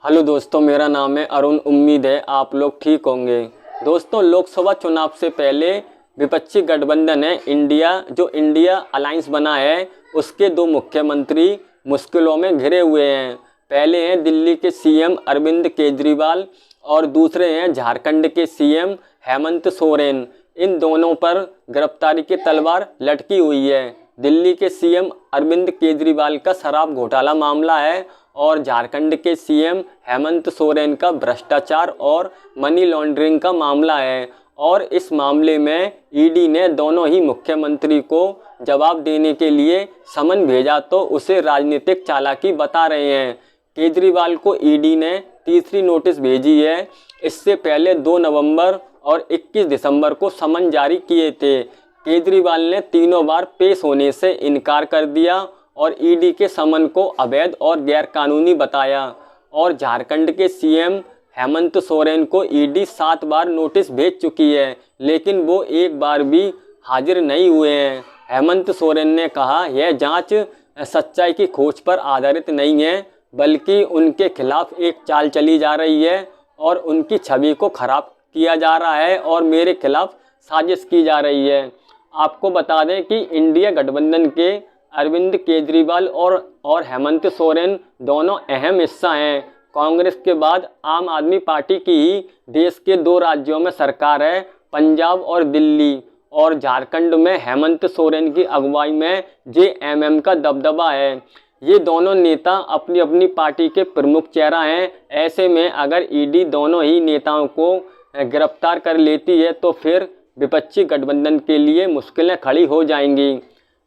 Hello दोस्तों, मेरा नाम है अरुण। उम्मीद है आप लोग ठीक होंगे। दोस्तों, लोकसभा चुनाव से पहले विपक्षी गठबंधन है इंडिया अलायंस बना है, उसके दो मुख्यमंत्री मुश्किलों में घिरे हुए हैं। पहले हैं दिल्ली के सीएम अरविंद केजरीवाल और दूसरे हैं झारखंड के सीएम हेमंत सोरेन। इन दोनों पर गिरफ्तारी की तलवार लटकी हुई है। दिल्ली के सीएम अरविंद केजरीवाल का शराब घोटाला मामला है और झारखंड के सीएम हेमंत सोरेन का भ्रष्टाचार और मनी लॉन्ड्रिंग का मामला है। और इस मामले में ईडी ने दोनों ही मुख्यमंत्री को जवाब देने के लिए समन भेजा तो उसे राजनीतिक चालाकी बता रहे हैं। केजरीवाल को ईडी ने तीसरी नोटिस भेजी है। इससे पहले 2 नवंबर और 21 दिसंबर को समन जारी किए थे। केजरीवाल ने तीनों बार पेश होने से इनकार कर दिया और ईडी के समन को अवैध और गैरकानूनी बताया। और झारखंड के सीएम हेमंत सोरेन को ईडी 7 बार नोटिस भेज चुकी है, लेकिन वो एक बार भी हाजिर नहीं हुए हैं। हेमंत सोरेन ने कहा, यह जांच सच्चाई की खोज पर आधारित नहीं है, बल्कि उनके खिलाफ एक चाल चली जा रही है और उनकी छवि को खराब किया जा रहा है और मेरे खिलाफ साजिश की जा रही है। आपको बता दें कि इंडिया गठबंधन के अरविंद केजरीवाल और हेमंत सोरेन दोनों अहम हिस्सा हैं। कांग्रेस के बाद आम आदमी पार्टी की ही देश के 2 राज्यों में सरकार है, पंजाब और दिल्ली। और झारखंड में हेमंत सोरेन की अगुवाई में जेएमएम का दबदबा है। ये दोनों नेता अपनी अपनी पार्टी के प्रमुख चेहरा हैं। ऐसे में अगर ईडी दोनों ही नेताओं को गिरफ्तार कर लेती है तो फिर विपक्षी गठबंधन के लिए मुश्किलें खड़ी हो जाएंगी।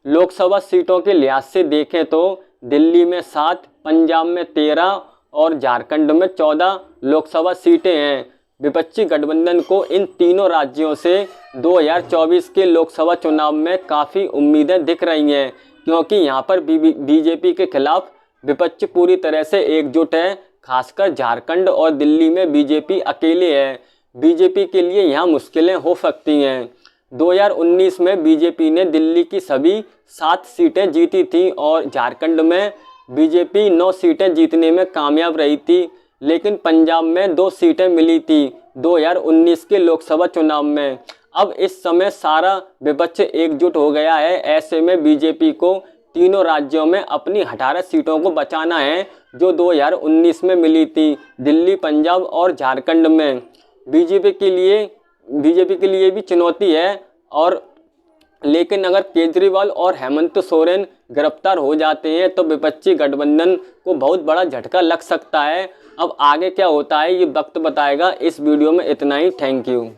लोकसभा सीटों के लिहाज से देखें तो दिल्ली में 7, पंजाब में 13 और झारखंड में 14 लोकसभा सीटें हैं। विपक्षी गठबंधन को इन तीनों राज्यों से 2024 के लोकसभा चुनाव में काफ़ी उम्मीदें दिख रही हैं, क्योंकि यहां पर बीजेपी के खिलाफ विपक्ष पूरी तरह से एकजुट है। खासकर झारखंड और दिल्ली में बीजेपी अकेले है। बीजेपी के लिए यहां मुश्किलें हो सकती हैं। 2019 में बीजेपी ने दिल्ली की सभी 7 सीटें जीती थी और झारखंड में बीजेपी 9 सीटें जीतने में कामयाब रही थी, लेकिन पंजाब में 2 सीटें मिली थी 2019 के लोकसभा चुनाव में। अब इस समय सारा विपक्ष एकजुट हो गया है। ऐसे में बीजेपी को तीनों राज्यों में अपनी 18 सीटों को बचाना है जो 2019 में मिली थी, दिल्ली, पंजाब और झारखंड में। बीजेपी के लिए भी चुनौती है। और लेकिन अगर केजरीवाल और हेमंत सोरेन गिरफ्तार हो जाते हैं तो विपक्षी गठबंधन को बहुत बड़ा झटका लग सकता है। अब आगे क्या होता है ये वक्त बताएगा। इस वीडियो में इतना ही। Thank you.